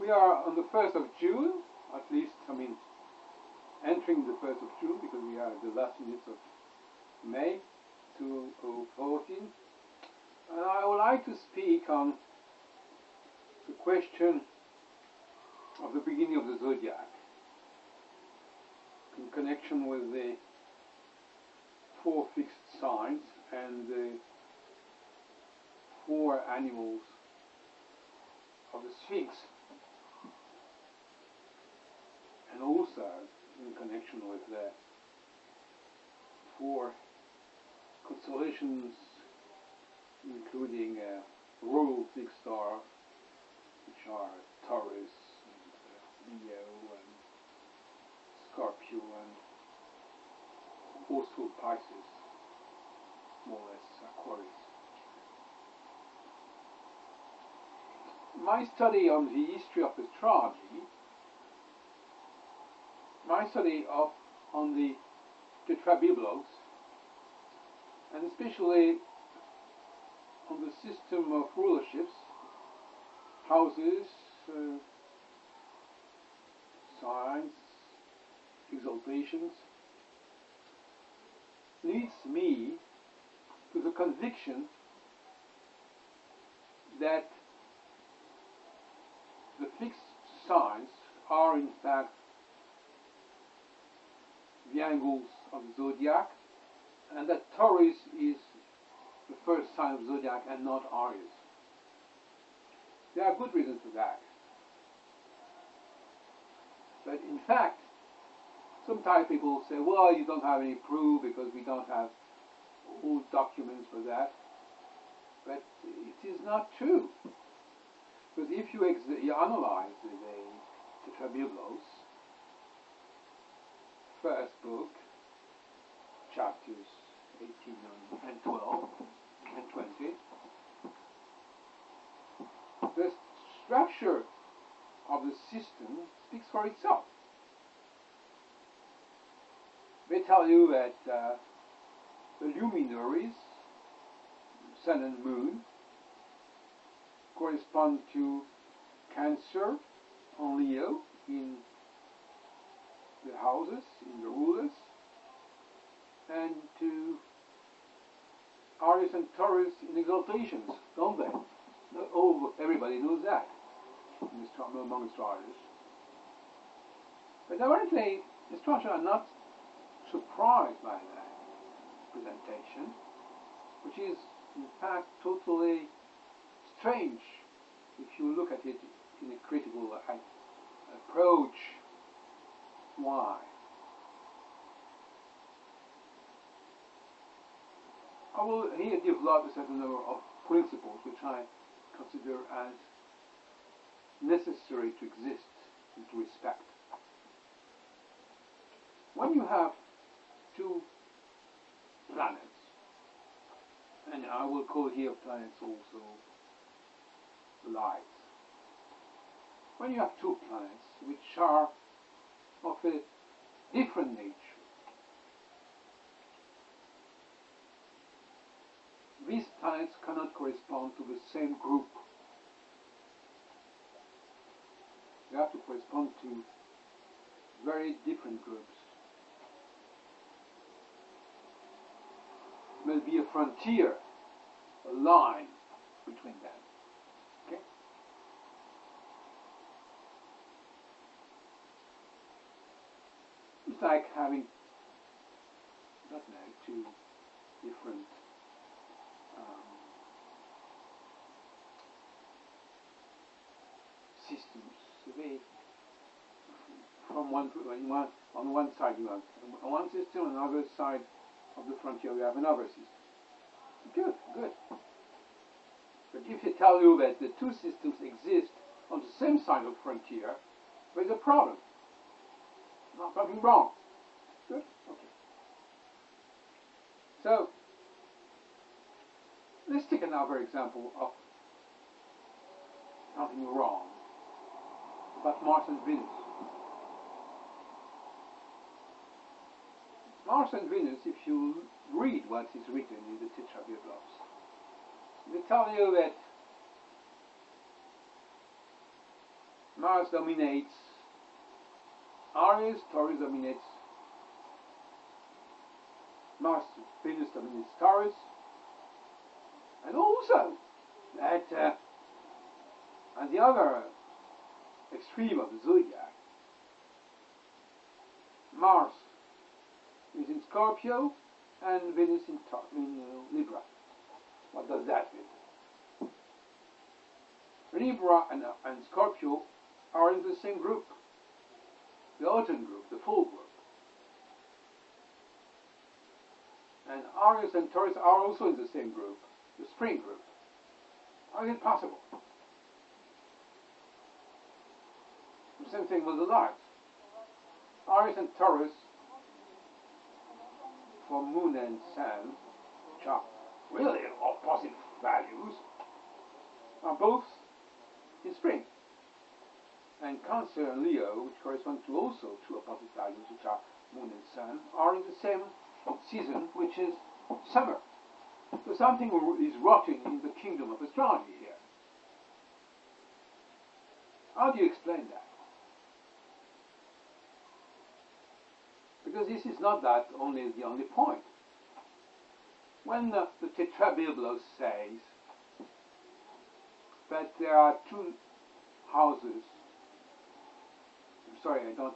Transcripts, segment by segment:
We are on the 1st of June, at least, I mean, entering the 1st of June, because we are the last minutes of May 2014. And I would like to speak on the question of the beginning of the Zodiac, in connection with the 4 fixed signs and the 4 animals of the Sphinx, and also in connection with the 4 constellations, including royal fixed star, which are Taurus, and Leo, and Scorpio, and also Pisces, more or less Aquarius. My study on the history of astrology, my study on the Tetrabiblos, and especially on the system of rulerships, houses, signs, exaltations, leads me to the conviction that the fixed signs are in fact the angles of the Zodiac, and that Taurus is the first sign of the Zodiac and not Aries. There are good reasons for that. But in fact, sometimes people say, well, you don't have any proof because we don't have all documents for that. But it is not true. Because if you analyze the Tetrabiblos, first book, chapters 18 and 12 and 20, the structure of the system speaks for itself. They tell you that the luminaries, Sun and Moon, correspond to Cancer and Leo in the houses, in the rulers, and to Aries and Taurus in exaltations, don't they? Everybody knows that among astrologers. But apparently, astrologers are not surprised by that presentation, which is in fact totally strange if you look at it in a critical approach. Why? I will here develop a certain number of principles which I consider as necessary to exist and to respect. When you have 2 planets, and I will call here planets also lights. When you have 2 planets which are of a different nature, these planets cannot correspond to the same group. They have to correspond to very different groups. There will be a frontier, a line between them. Okay? It's like having, I don't know, 2 different systems. From on one side you have one system, on the other side of the frontier you have another system. Good. But if they tell you that the 2 systems exist on the same side of the frontier, there's a problem. Something wrong. Good? Okay. So, let's take another example of something wrong about Mars and Venus. Mars and Venus, if you read what is written in the Tetrabiblos, they tell you that Mars dominates Aries, Taurus dominates Mars, Venus dominates Taurus, and also that at the other extreme of the zodiac, Mars is in Scorpio and Venus in Libra. What does that mean? Libra and Scorpio are in the same group, the autumn group, the full group. And Aries and Taurus are also in the same group, the spring group. How is it possible? The same thing with the lights. Aries and Taurus for Moon and Sun, which are really opposite values, are both in spring. And Cancer and Leo, which correspond to also two opposite values, which are Moon and Sun, are in the same season, which is summer. So something is rotting in the kingdom of astrology here. How do you explain that? Because this is not that only the only point. When the Tetrabiblos says that there are two houses, I'm sorry, I don't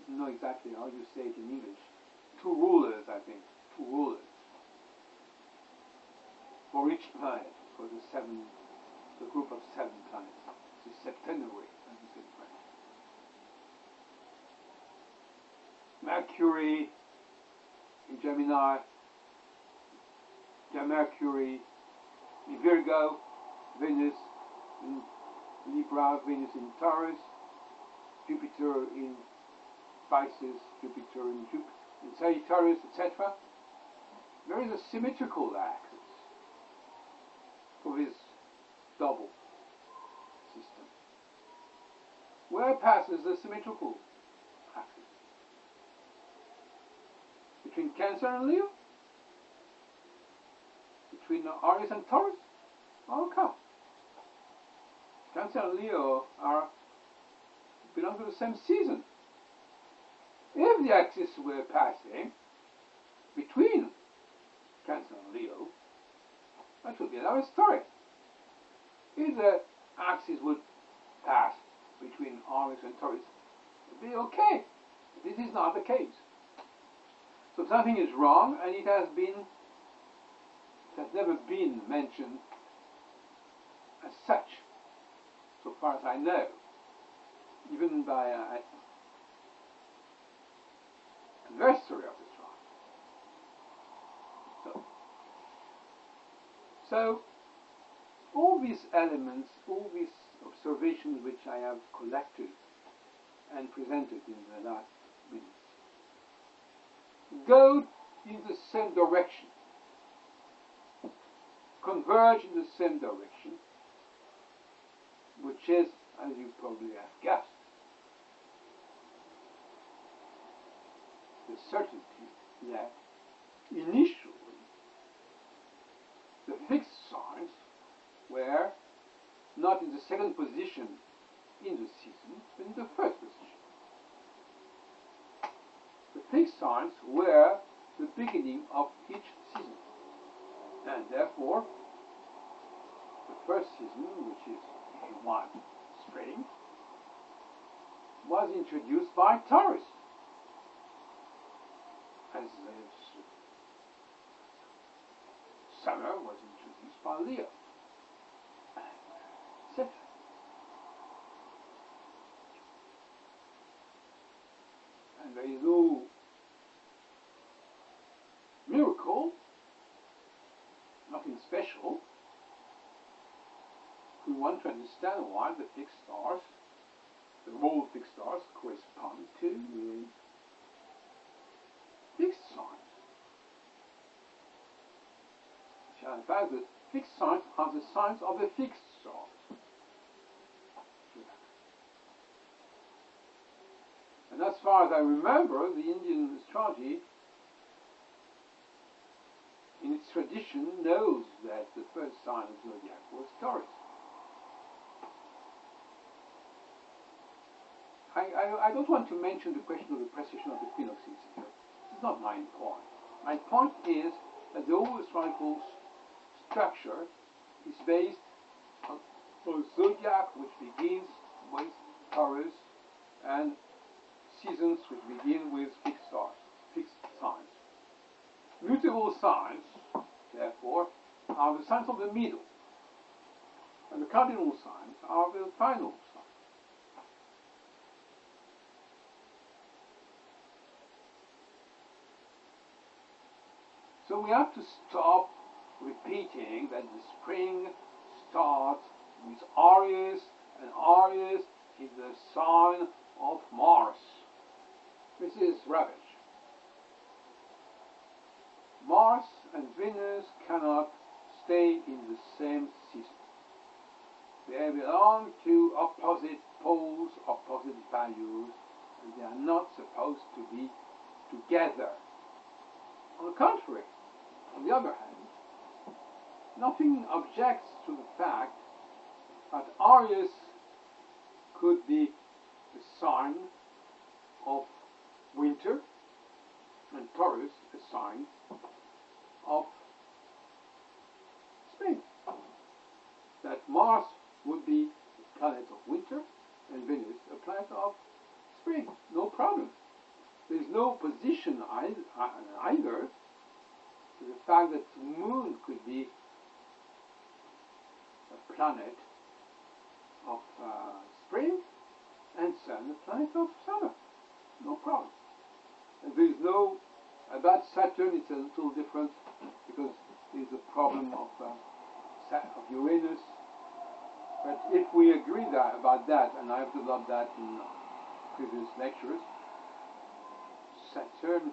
know exactly how you say it in English, two rulers, I think, two rulers for each planet, for the group of 7 planets, the septenary, as you say in French. Mercury in Gemini, Mercury in Virgo, Venus in Libra, Venus in Taurus, Jupiter in Pisces, Jupiter in Sagittarius, etc. There is a symmetrical axis for this double system. Where passes the symmetrical axis? Between Cancer and Leo? Between Aries and Taurus? How come? Cancer and Leo belong to the same season. If the axis were passing between Cancer and Leo, that would be another story. If the axis would pass between Aries and Taurus, it would be okay. This is not the case. So something is wrong, and it has never been mentioned as such, so far as I know, even by an adversary of astrology. So all these elements, all these observations which I have collected and presented in the last minutes, go in the same direction, converge in the same direction, which is, as you probably have guessed, the certainty that initially the fixed signs were not in the second position in the season, but in the first position. The fixed signs were the beginning of each season, and therefore the first season, which is, if you want, spring, was introduced by Taurus, as summer was introduced by Leo, etc. And there is no miracle, nothing special. We want to understand why the fixed stars, the whole fixed stars, correspond to fixed signs. In fact, the fixed signs are the signs of the fixed stars. And as far as I remember, the Indian astrology, in its tradition, knows that the first sign of Zodiac was Taurus. I don't want to mention the question of the precession of the equinoxes here. This is not my point. My point is that the whole astrological structure is based on a zodiac which begins with Taurus and seasons which begin with fixed stars, fixed signs. Mutable signs, therefore, are the signs of the middle, and the cardinal signs are the final signs. So we have to stop repeating that the spring starts with Aries, and Aries is the sign of Mars. This is rubbish. Mars and Venus cannot stay in the same season. They belong to opposite poles, opposite values, and they are not supposed to be together. On the contrary, on the other hand, nothing objects to the fact that Aries could be a sign of winter and Taurus a sign of spring. That Mars would be a planet of winter and Venus a planet of spring. No problem. There is no opposition either to the fact that the Moon could be a planet of spring and Sun a planet of summer. No problem. And there is no, about Saturn it's a little different because there is a problem of Uranus. But if we agree about that, and I've developed that in previous lectures, Saturn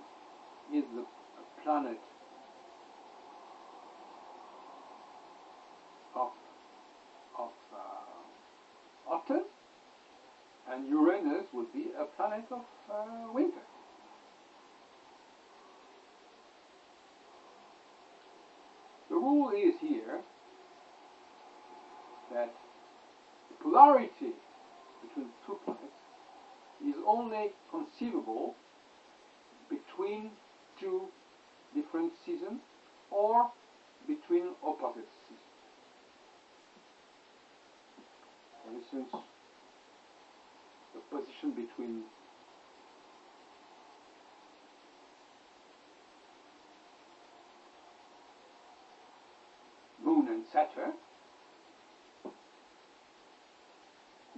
is a planet of autumn, and Uranus would be a planet of winter. The rule is here that the polarity between two planets is only conceivable between two different seasons or between opposite seasons. For instance, the position between Moon and Saturn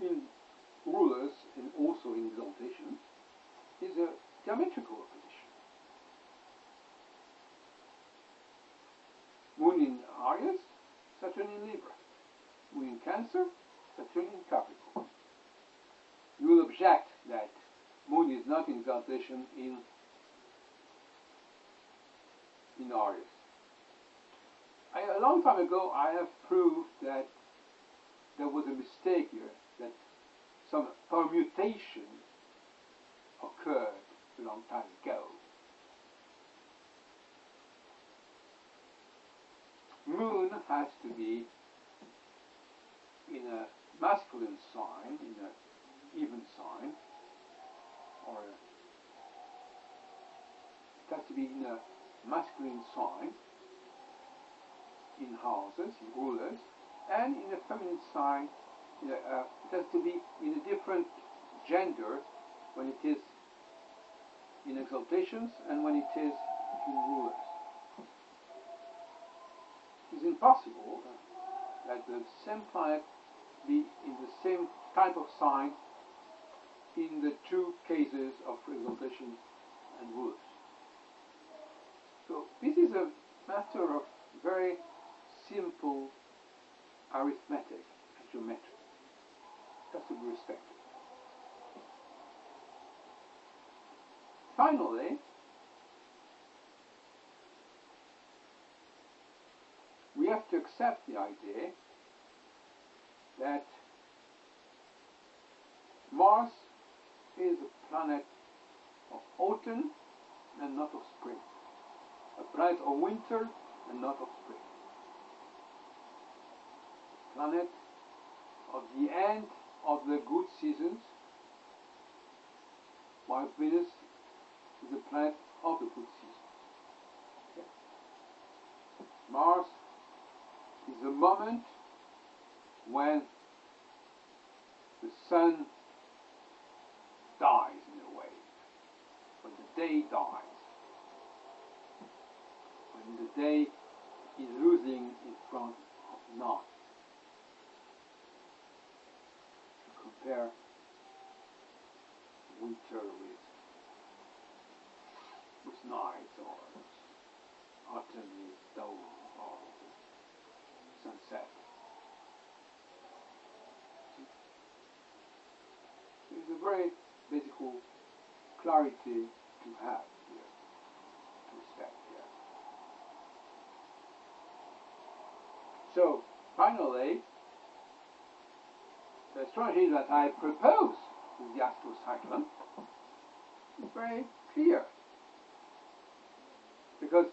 in rulers and also in exaltation is a diametrical opposition. Moon in Aries, Saturn in Libra. Moon in Cancer, Saturn in Capricorn. You will object that Moon is not in exaltation in Aries. A long time ago I have proved that there was a mistake here, that some permutation occurred a long time ago. Moon has to be in a masculine sign, in an even sign, or it has to be in a masculine sign, in houses, in rulers, and in a feminine sign. It has to be in a different gender when it is in exaltations and when it is in rulers. It is impossible that the same planet be in the same type of sign in the two cases of exaltations and rulers. So this is a matter of very simple arithmetic and geometry. It has to be respected. Finally, we have to accept the idea that Mars is a planet of autumn and not of spring, a planet of winter and not of spring, planet of the end of the good seasons while Venus is the planet of the good season. Okay? Mars is the moment when the sun dies in a way, when the day dies, when the day is losing in front of night. To compare winter with night, or autumn with dawn, or sunset. It's a very basic clarity to have here, to respect here. So, finally, the astrology that I propose with the astrocyclone is very clear. Because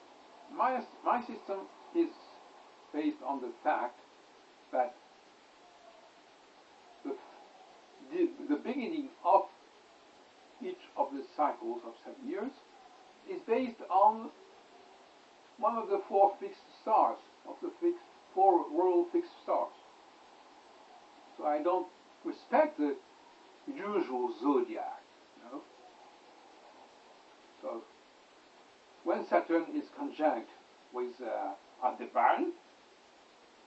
my system is based on the fact that the beginning of each of the cycles of 7 years is based on one of the 4 fixed stars, of the 4 world fixed stars. So I don't respect the usual zodiac, you know. So when Saturn is conjunct with Halbronn,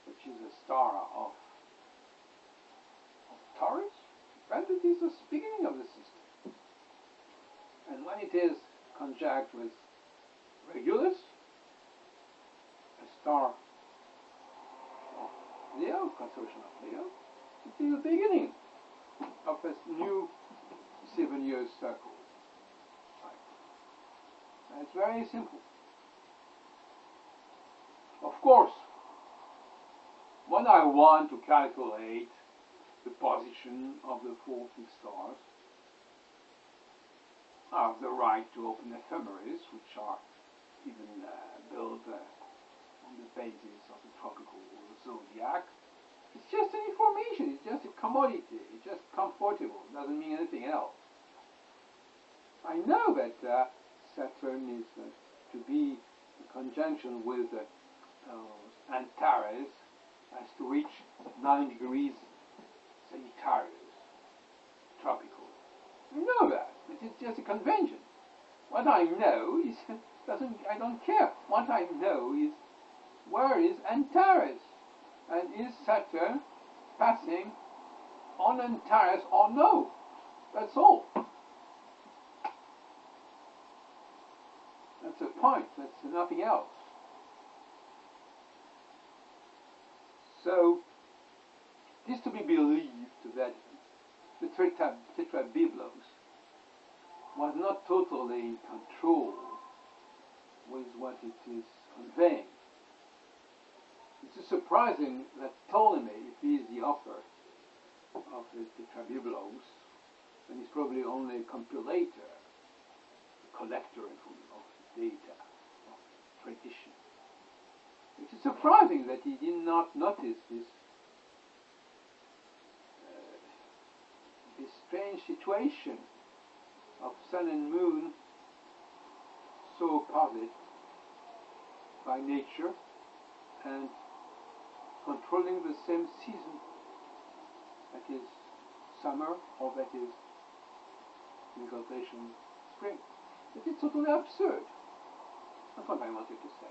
which is a star of Taurus, then it is the beginning of the system. And when it is conjunct with Regulus, a star of Leo, constellation of Leo, it is the beginning of a new 7-year circle. And it's very simple. Of course, when I want to calculate the position of the 4 fixed stars, I have the right to open ephemeris, which are even built on the basis of the tropical zodiac. It's just an information, it's just a commodity, it's just comfortable, it doesn't mean anything else. I know that Saturn is to be in conjunction with Antares, has to reach 9 degrees Sagittarius, tropical. You know that, but it's just a convention. What I know is, I don't care. What I know is, where is Antares? And is Saturn passing on Antares or no? That's all. That's a point, that's nothing else. So, it is to be believed that the Tetrabiblos was not totally in control with what it is conveying. It's surprising that Ptolemy, if he is the author of the Tetrabiblos, then he's probably only a compilator, a collector of data, of tradition. It is surprising that he did not notice this strange situation of sun and moon so opposite by nature and controlling the same season, that is summer, or that is in quotation spring. It is totally absurd. That's what I wanted to say.